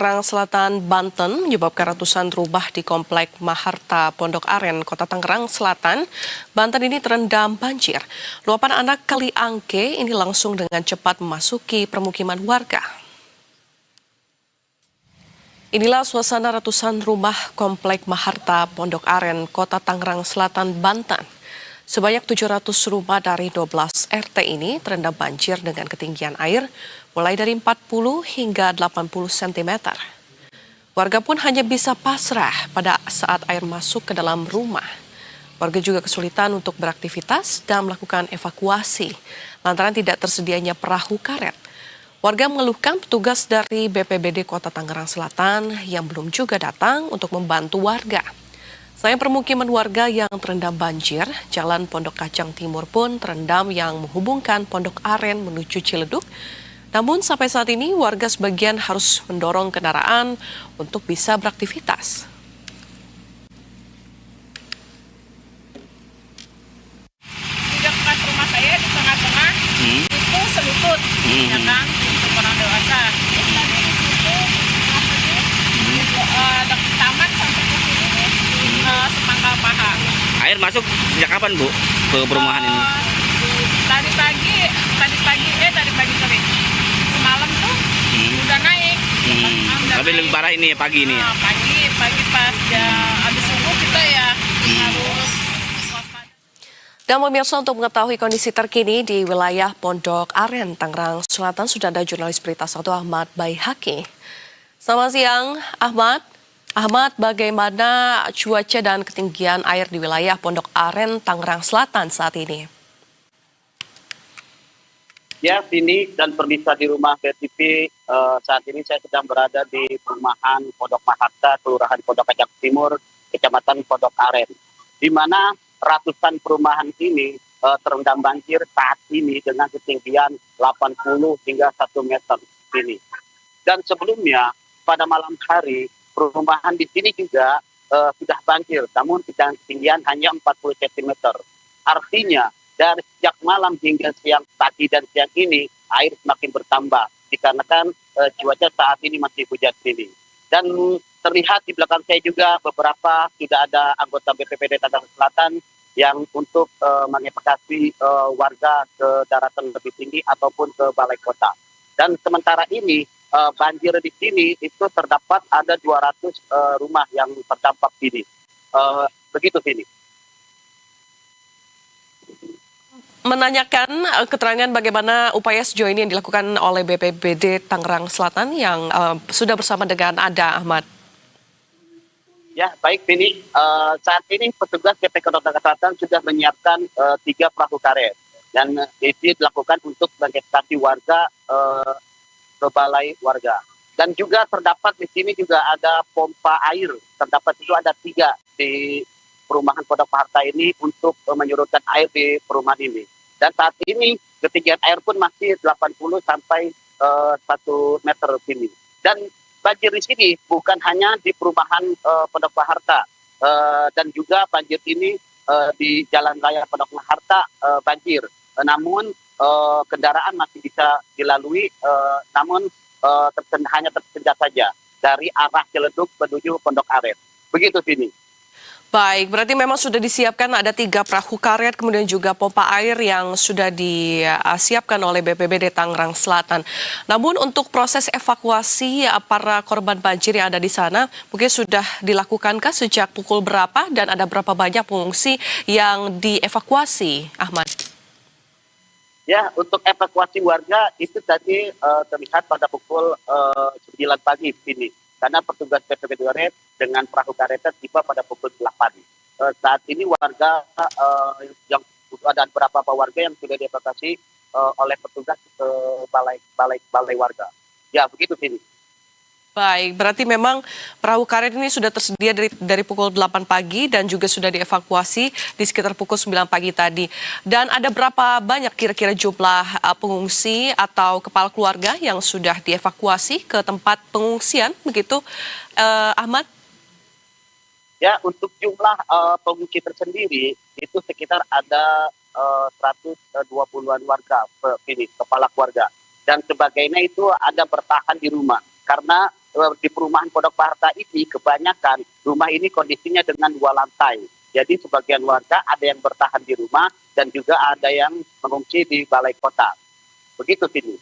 Tangerang Selatan, Banten menyebabkan ratusan rumah di Komplek Maharta, Pondok Aren, Kota Tangerang Selatan, Banten ini terendam banjir. Luapan anak Kali Angke ini langsung dengan cepat memasuki permukiman warga. Inilah suasana ratusan rumah Komplek Maharta, Pondok Aren, Kota Tangerang Selatan, Banten. Sebanyak 700 rumah dari 12 RT ini terendam banjir dengan ketinggian air mulai dari 40 hingga 80 cm. Warga pun hanya bisa pasrah pada saat air masuk ke dalam rumah. Warga juga kesulitan untuk beraktivitas dan melakukan evakuasi lantaran tidak tersedianya perahu karet. Warga mengeluhkan petugas dari BPBD Kota Tangerang Selatan yang belum juga datang untuk membantu warga. Selain permukiman warga yang terendam banjir, Jalan Pondok Kacang Timur pun terendam yang menghubungkan Pondok Aren menuju Ciledug. Namun sampai saat ini warga sebagian harus mendorong kendaraan untuk bisa beraktivitas. Di dekat rumah saya di tengah-tengah itu seliput, ya kan, untuk orang dewasa. Dekat taman sampai ke sini sepangkal paha. Air masuk sejak kapan, Bu, ke perumahan ini? Tadi pagi sore. Semalam tuh udah naik. Tapi lebih parah ini ya, pagi ini ya? Pagi pas ya habis subuh kita ya harus waspada. Dan pemirsa, untuk mengetahui kondisi terkini di wilayah Pondok Aren, Tangerang Selatan, sudah ada jurnalis Berita 1 Ahmad Baihaqi. Selamat siang, Ahmad. Ahmad, bagaimana cuaca dan ketinggian air di wilayah Pondok Aren, Tangerang Selatan saat ini? Ya, Vini dan pemirsa di rumah BTV, saat ini saya sedang berada di perumahan Pondok Maharta, Kelurahan Pondok Kacang Timur, Kecamatan Pondok Aren, di mana ratusan perumahan ini terendam banjir saat ini dengan ketinggian 80 hingga 1 meter ini. Dan sebelumnya pada malam hari perumahan di sini juga sudah banjir, namun dengan ketinggian hanya 40 cm. Artinya dari sejak malam hingga siang pagi dan siang ini air semakin bertambah dikarenakan cuaca saat ini masih hujan ini. Dan terlihat di belakang saya juga beberapa sudah ada anggota BPBD Tangerang Selatan yang untuk mengevakuasi warga ke daratan lebih tinggi ataupun ke balai kota. Dan sementara ini banjir di sini itu terdapat ada 200 rumah yang terdampak ini. Begitu sini. Menanyakan keterangan bagaimana upaya sejauh ini yang dilakukan oleh BPBD Tangerang Selatan yang sudah bersama dengan Anda, Ahmad. Ya, baik Vini. Saat ini petugas BP Kota Tangerang Selatan sudah menyiapkan 3 perahu karet. Dan itu dilakukan untuk mengevakuasi warga ke balai warga. Dan juga terdapat di sini juga ada pompa air. Terdapat itu ada 3 di perumahan Pondok Maharta ini untuk menyurutkan air di perumahan ini. Dan saat ini ketinggian air pun masih 80 sampai 1 meter ini. Dan banjir di sini bukan hanya di perumahan Pondok Maharta, dan juga banjir ini di Jalan Raya Pondok Maharta banjir. Namun kendaraan masih bisa dilalui, namun hanya tersendat saja dari arah Ciledug menuju Pondok Aren. Begitu sini. Baik, berarti memang sudah disiapkan ada 3 perahu karet, kemudian juga pompa air yang sudah disiapkan oleh BPBD Tangerang Selatan. Namun untuk proses evakuasi para korban banjir yang ada di sana, mungkin sudah dilakukankah sejak pukul berapa dan ada berapa banyak pengungsi yang dievakuasi, Ahmad? Ya, untuk evakuasi warga itu tadi terlihat pada pukul 9 pagi sini. Karena petugas BPBD dengan perahu karet tiba pada pukul 8. Saat ini warga yang ada beberapa warga yang sudah dievakuasi oleh petugas ke balai warga. Ya, begitu sini. Baik, berarti memang perahu karet ini sudah tersedia dari pukul 8 pagi dan juga sudah dievakuasi di sekitar pukul 9 pagi tadi. Dan ada berapa banyak kira-kira jumlah pengungsi atau kepala keluarga yang sudah dievakuasi ke tempat pengungsian, begitu Ahmad? Ya, untuk jumlah pengungsi tersendiri itu sekitar ada 120-an warga, ini kepala keluarga. Dan sebagainya itu ada bertahan di rumah. Karena di perumahan Pondok Maharta ini kebanyakan rumah ini kondisinya dengan 2 lantai. Jadi sebagian warga ada yang bertahan di rumah dan juga ada yang mengungsi di balai kota. Begitu sini.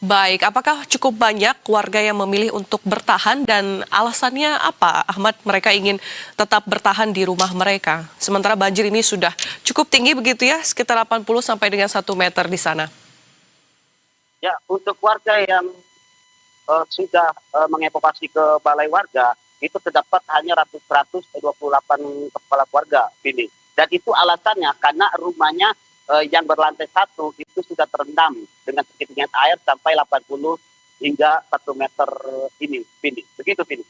Baik, apakah cukup banyak warga yang memilih untuk bertahan dan alasannya apa, Ahmad? Mereka ingin tetap bertahan di rumah mereka. Sementara banjir ini sudah cukup tinggi begitu ya, sekitar 80 sampai dengan 1 meter di sana. Ya, untuk warga yang sudah mengevakuasi ke balai warga, itu terdapat hanya 128 kepala keluarga ini. Dan itu alasannya karena rumahnya yang berlantai 1 itu sudah terendam dengan ketinggian air sampai 80 hingga 1 meter ini. Begitu, Vini.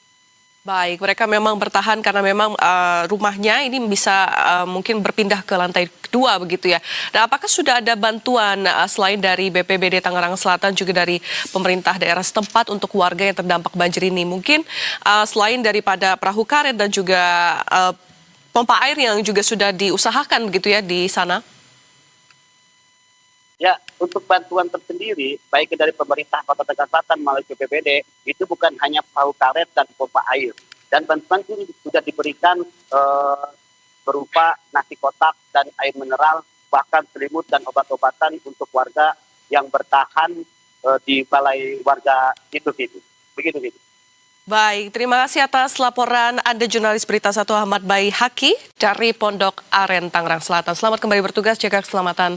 Baik, mereka memang bertahan karena memang rumahnya ini bisa mungkin berpindah ke lantai 2 begitu ya. Dan apakah sudah ada bantuan selain dari BPBD Tangerang Selatan juga dari pemerintah daerah setempat untuk warga yang terdampak banjir ini? Mungkin selain daripada perahu karet dan juga pompa air yang juga sudah diusahakan begitu ya di sana? Ya, untuk bantuan tersendiri, baik dari pemerintah Kota Tangerang Selatan melalui BPBD, itu bukan hanya perahu karet dan pompa air. Dan bantuan ini sudah diberikan berupa nasi kotak dan air mineral, bahkan selimut dan obat-obatan untuk warga yang bertahan di balai warga itu. Begitu. Baik, terima kasih atas laporan Anda jurnalis Berita 1 Ahmad Bayi Haki dari Pondok Aren, Tangerang Selatan. Selamat kembali bertugas, jaga keselamatan.